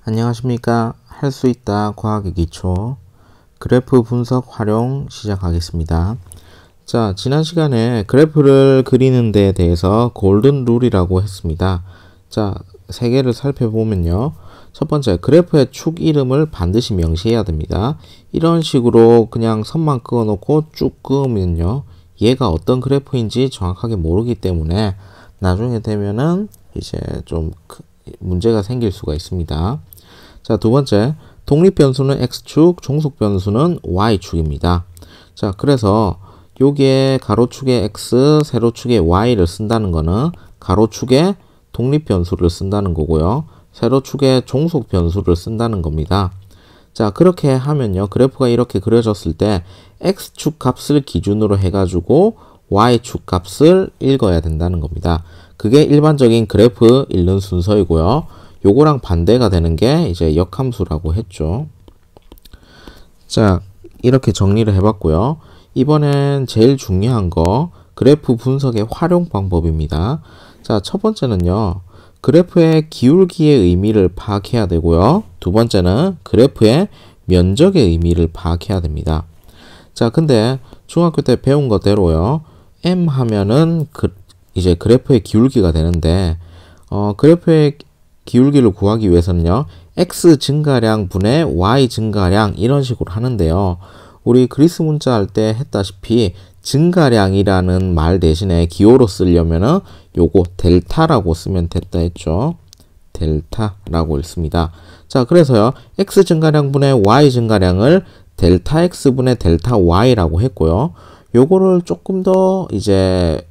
안녕하십니까. 할 수 있다 과학의 기초 그래프 분석 활용 시작하겠습니다. 자, 지난 시간에 그래프를 그리는 데 대해서 골든 룰이라고 했습니다. 자, 세 개를 살펴보면요. 첫 번째, 그래프의 축 이름을 반드시 명시해야 됩니다. 이런 식으로 그냥 선만 그어놓고 쭉 그으면요, 얘가 어떤 그래프인지 정확하게 모르기 때문에 나중에 되면은 이제 좀 문제가 생길 수가 있습니다. 자, 두 번째, 독립변수는 x축, 종속변수는 y축입니다. 자, 그래서 요게 가로축에 x, 세로축에 y를 쓴다는 거는 가로축에 독립변수를 쓴다는 거고요. 세로축에 종속변수를 쓴다는 겁니다. 자, 그렇게 하면요, 그래프가 이렇게 그려졌을 때 x축 값을 기준으로 해가지고 y축 값을 읽어야 된다는 겁니다. 그게 일반적인 그래프 읽는 순서이고요. 요거랑 반대가 되는 게 이제 역함수라고 했죠. 자, 이렇게 정리를 해봤고요. 이번엔 제일 중요한 거 그래프 분석의 활용 방법입니다. 자, 첫 번째는요, 그래프의 기울기의 의미를 파악해야 되고요. 두 번째는 그래프의 면적의 의미를 파악해야 됩니다. 자, 근데 중학교 때 배운 거대로요, m 하면은 이제 그래프의 기울기가 되는데, 그래프의 기울기를 구하기 위해서는요, x 증가량 분의 y 증가량 이런 식으로 하는데요. 우리 그리스 문자 할 때 했다시피 증가량이라는 말 대신에 기호로 쓰려면은 요거 델타라고 쓰면 됐다 했죠. 델타라고 읽습니다. 자, 그래서요, x 증가량 분의 y 증가량을 델타 x 분의 델타 y라고 했고요. 요거를 조금 더 이제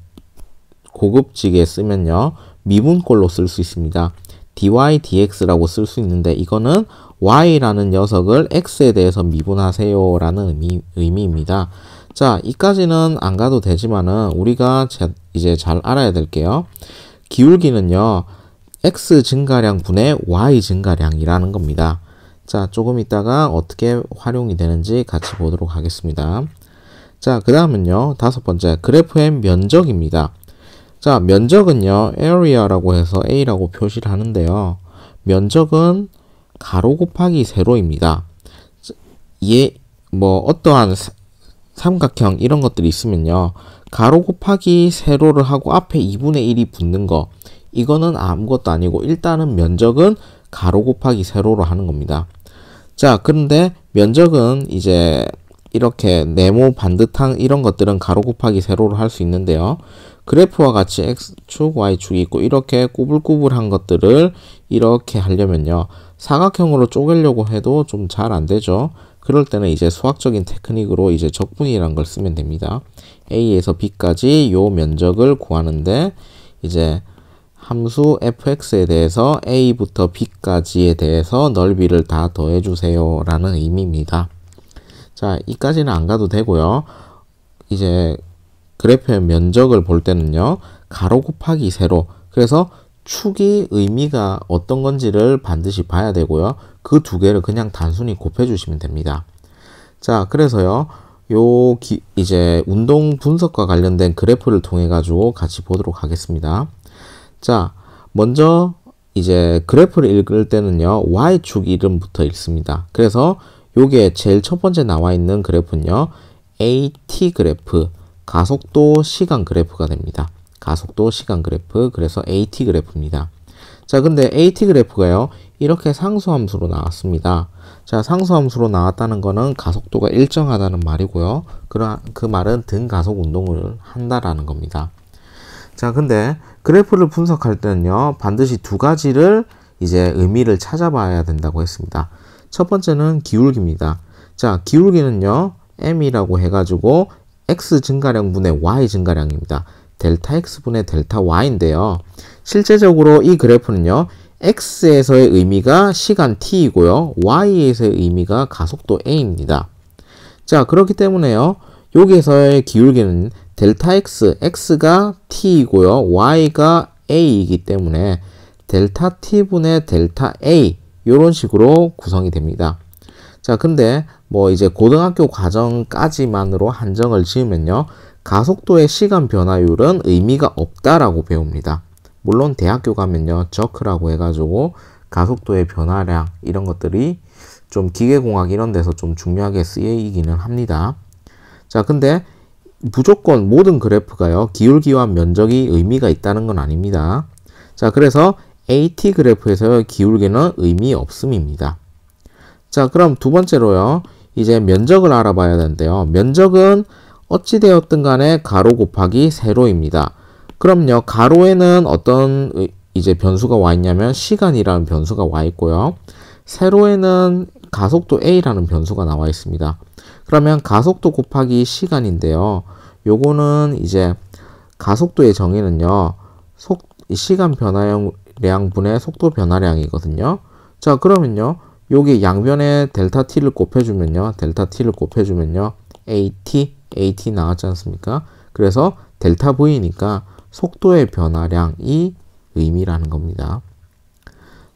고급지게 쓰면요, 미분꼴로 쓸 수 있습니다. dy dx라고 쓸 수 있는데, 이거는 y라는 녀석을 x에 대해서 미분하세요 라는 의미입니다. 자, 이까지는 안 가도 되지만은 우리가 이제 잘 알아야 될게요. 기울기는요, x 증가량 분의 y 증가량이라는 겁니다. 자, 조금 이따가 어떻게 활용이 되는지 같이 보도록 하겠습니다. 자, 그 다음은요, 다섯 번째, 그래프의 면적입니다. 자, 면적은요, area라고 해서 a라고 표시를 하는데요, 면적은 가로 곱하기 세로입니다. 어떠한 삼각형 이런 것들이 있으면요, 가로 곱하기 세로를 하고 앞에 2분의 1이 붙는 거, 이거는 아무것도 아니고 일단은 면적은 가로 곱하기 세로로 하는 겁니다. 자, 그런데 면적은 이제 이렇게 네모 반듯한 이런 것들은 가로 곱하기 세로로 할 수 있는데요, 그래프와 같이 x축, y축이 있고 이렇게 꾸불꾸불한 것들을 이렇게 하려면요, 사각형으로 쪼개려고 해도 좀 잘 안 되죠. 그럴 때는 이제 수학적인 테크닉으로 이제 적분이라는 걸 쓰면 됩니다. a에서 b까지 요 면적을 구하는데, 이제 함수 fx에 대해서 a부터 b까지에 대해서 넓이를 다 더해주세요 라는 의미입니다. 자, 이까지는 안 가도 되고요. 이제 그래프의 면적을 볼 때는요, 가로 곱하기 세로, 그래서 축이 의미가 어떤 건지를 반드시 봐야 되고요. 그 두 개를 그냥 단순히 곱해주시면 됩니다. 자, 그래서요, 이제 운동 분석과 관련된 그래프를 통해 가지고 같이 보도록 하겠습니다. 자, 먼저 이제 그래프를 읽을 때는요, y축 이름부터 읽습니다. 그래서 요게 제일 첫 번째 나와 있는 그래프는요, AT 그래프, 가속도 시간 그래프가 됩니다. 가속도 시간 그래프, 그래서 AT 그래프입니다. 자, 근데 AT 그래프가요, 이렇게 상수함수로 나왔습니다. 자, 상수함수로 나왔다는 거는 가속도가 일정하다는 말이고요. 그 말은 등가속 운동을 한다라는 겁니다. 자, 근데 그래프를 분석할 때는요, 반드시 두 가지를 이제 의미를 찾아봐야 된다고 했습니다. 첫 번째는 기울기입니다. 자, 기울기는요, m이라고 해가지고 x 증가량 분의 y 증가량입니다. 델타 x 분의 델타 y인데요. 실제적으로 이 그래프는요, x에서의 의미가 시간 t이고요, y에서의 의미가 가속도 a입니다. 자, 그렇기 때문에요, 여기에서의 기울기는 델타 x, x가 t이고요, y가 a이기 때문에 델타 t 분의 델타 a, 이런 식으로 구성이 됩니다. 자, 근데 이제 고등학교 과정까지만으로 한정을 지으면요, 가속도의 시간 변화율은 의미가 없다라고 배웁니다. 물론 대학교 가면요, 저크라고 해가지고 가속도의 변화량 이런 것들이 좀 기계공학 이런 데서 좀 중요하게 쓰이기는 합니다. 자, 근데 무조건 모든 그래프가요, 기울기와 면적이 의미가 있다는 건 아닙니다. 자, 그래서 AT 그래프에서 기울기는 의미 없음입니다. 자, 그럼 두 번째로요, 이제 면적을 알아봐야 되는데요. 면적은 어찌되었든 간에 가로 곱하기 세로입니다. 그럼요, 가로에는 어떤 이제 변수가 와 있냐면 시간이라는 변수가 와 있고요. 세로에는 가속도 A라는 변수가 나와 있습니다. 그러면 가속도 곱하기 시간인데요. 요거는 이제 가속도의 정의는요, 시간 변화량 분의 속도 변화량이거든요. 자, 그러면요, 여기 양변에 델타 t를 곱해주면요, AT 나왔지 않습니까? 그래서 델타 V니까 속도의 변화량이 의미라는 겁니다.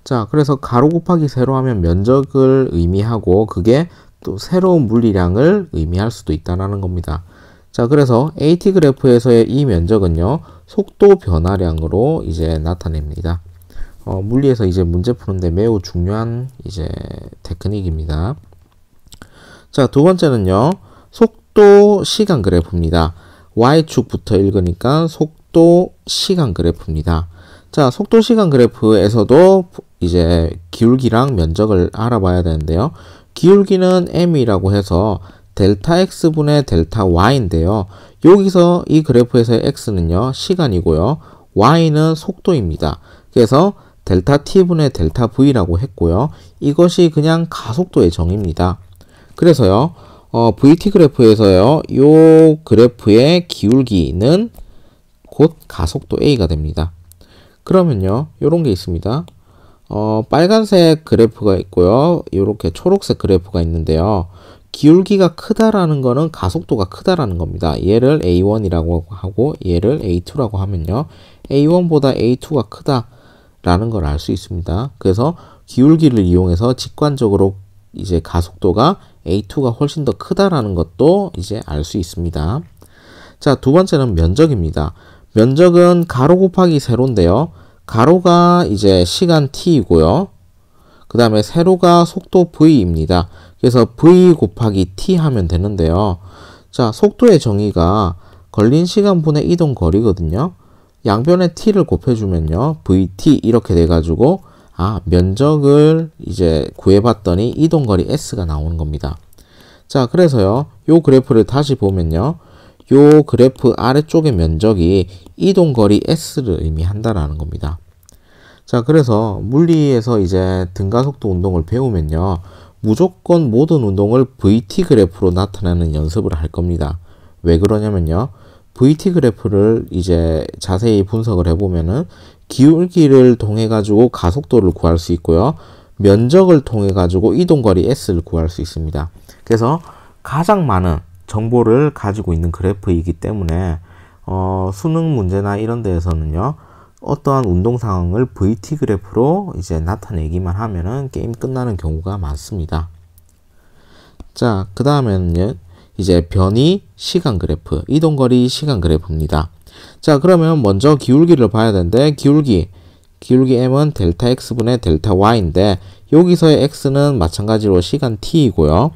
자, 그래서 가로 곱하기 세로 하면 면적을 의미하고 그게 또 새로운 물리량을 의미할 수도 있다는 겁니다. 자, 그래서 AT 그래프에서의 이 면적은요, 속도 변화량으로 이제 나타냅니다. 물리에서 이제 문제 푸는데 매우 중요한 이제 테크닉입니다. 자, 두 번째는요, 속도 시간 그래프입니다. Y축부터 읽으니까 속도 시간 그래프입니다. 자, 속도 시간 그래프에서도 이제 기울기랑 면적을 알아봐야 되는데요. 기울기는 m이라고 해서 델타 x분의 델타 y인데요. 여기서 이 그래프에서의 x는요, 시간이고요. y는 속도입니다. 그래서 델타 t분의 델타 v라고 했고요. 이것이 그냥 가속도의 정의입니다. 그래서요, VT 그래프에서요, 요 그래프의 기울기는 곧 가속도 A가 됩니다. 그러면요, 요런 게 있습니다. 빨간색 그래프가 있고요. 이렇게 초록색 그래프가 있는데요. 기울기가 크다라는 거는 가속도가 크다라는 겁니다. 얘를 A1이라고 하고 얘를 A2라고 하면요, A1보다 A2가 크다라는 걸 알 수 있습니다. 그래서 기울기를 이용해서 직관적으로 이제 가속도가 A2가 훨씬 더 크다라는 것도 이제 알 수 있습니다. 자, 두 번째는 면적입니다. 면적은 가로 곱하기 세로인데요. 가로가 이제 시간 t이고요. 그 다음에 세로가 속도 v입니다. 그래서 v 곱하기 t 하면 되는데요. 자, 속도의 정의가 걸린 시간 분의 이동 거리거든요. 양변에 t를 곱해주면요, vt 이렇게 돼가지고 면적을 이제 구해봤더니 이동거리 s가 나오는 겁니다. 자, 그래서요, 요 그래프를 다시 보면요, 요 그래프 아래쪽의 면적이 이동거리 s를 의미한다라는 겁니다. 자, 그래서 물리에서 이제 등가속도 운동을 배우면요, 무조건 모든 운동을 VT 그래프로 나타내는 연습을 할 겁니다. 왜 그러냐면요, VT 그래프를 이제 자세히 분석을 해보면은 기울기를 통해 가지고 가속도를 구할 수 있고요, 면적을 통해 가지고 이동거리 s를 구할 수 있습니다. 그래서 가장 많은 정보를 가지고 있는 그래프이기 때문에 수능 문제나 이런 데에서는요, 어떠한 운동 상황을 VT 그래프로 이제 나타내기만 하면은 게임 끝나는 경우가 많습니다. 자, 그 다음에는요, 이제 변이 시간 그래프, 이동거리 시간 그래프입니다. 자, 그러면 먼저 기울기를 봐야 되는데, 기울기 m은 델타 x분의 델타 y인데, 여기서의 x는 마찬가지로 시간 t이고요.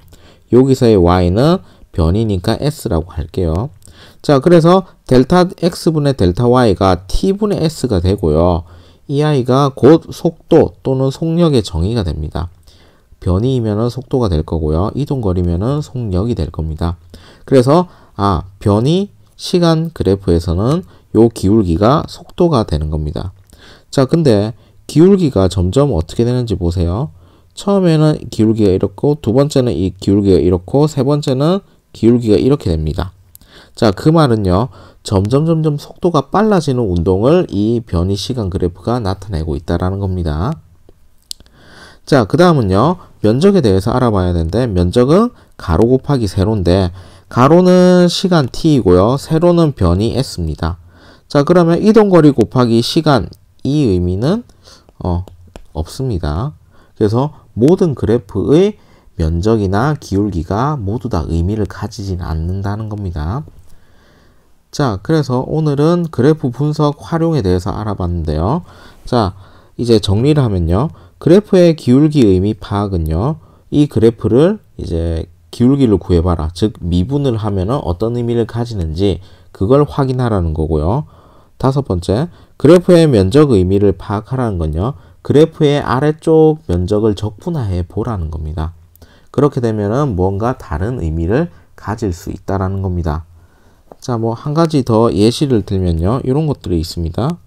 여기서의 y는 변이니까 s라고 할게요. 자, 그래서 델타 x분의 델타 y가 t분의 s가 되고요. 이 아이가 곧 속도 또는 속력의 정의가 됩니다. 변이이면은 속도가 될 거고요. 이동거리면은 속력이 될 겁니다. 그래서 변이 시간 그래프에서는 요 기울기가 속도가 되는 겁니다. 자, 근데 기울기가 점점 어떻게 되는지 보세요. 처음에는 기울기가 이렇고, 두 번째는 이 기울기가 이렇고, 세 번째는 기울기가 이렇게 됩니다. 자, 그 말은요, 점점 속도가 빨라지는 운동을 이 변이 시간 그래프가 나타내고 있다라는 겁니다. 자, 그 다음은요, 면적에 대해서 알아봐야 되는데, 면적은 가로 곱하기 세로인데, 가로는 시간 t이고요, 세로는 변이 s입니다. 자, 그러면 이동거리 곱하기 시간, 이 의미는 없습니다. 그래서 모든 그래프의 면적이나 기울기가 모두 다 의미를 가지진 않는다는 겁니다. 자, 그래서 오늘은 그래프 분석 활용에 대해서 알아봤는데요. 자, 이제 정리를 하면요. 그래프의 기울기 의미 파악은요. 이 그래프를 이제 기울기를 구해봐라. 즉 미분을 하면은 어떤 의미를 가지는지 그걸 확인하라는 거고요. 다섯 번째, 그래프의 면적 의미를 파악하라는 건요. 그래프의 아래쪽 면적을 적분화해 보라는 겁니다. 그렇게 되면은 뭔가 다른 의미를 가질 수 있다라는 겁니다. 자, 뭐 한 가지 더 예시를 들면요. 이런 것들이 있습니다.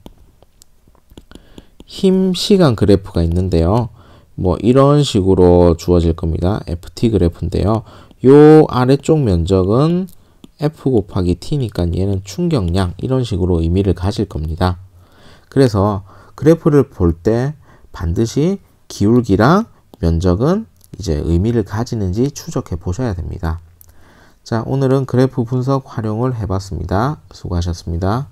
힘 시간 그래프가 있는데요. 뭐 이런 식으로 주어질 겁니다. FT 그래프인데요. 요 아래쪽 면적은 F 곱하기 T니까 얘는 충격량 이런 식으로 의미를 가질 겁니다. 그래서 그래프를 볼 때 반드시 기울기랑 면적은 이제 의미를 가지는지 추적해 보셔야 됩니다. 자, 오늘은 그래프 분석 활용을 해봤습니다. 수고하셨습니다.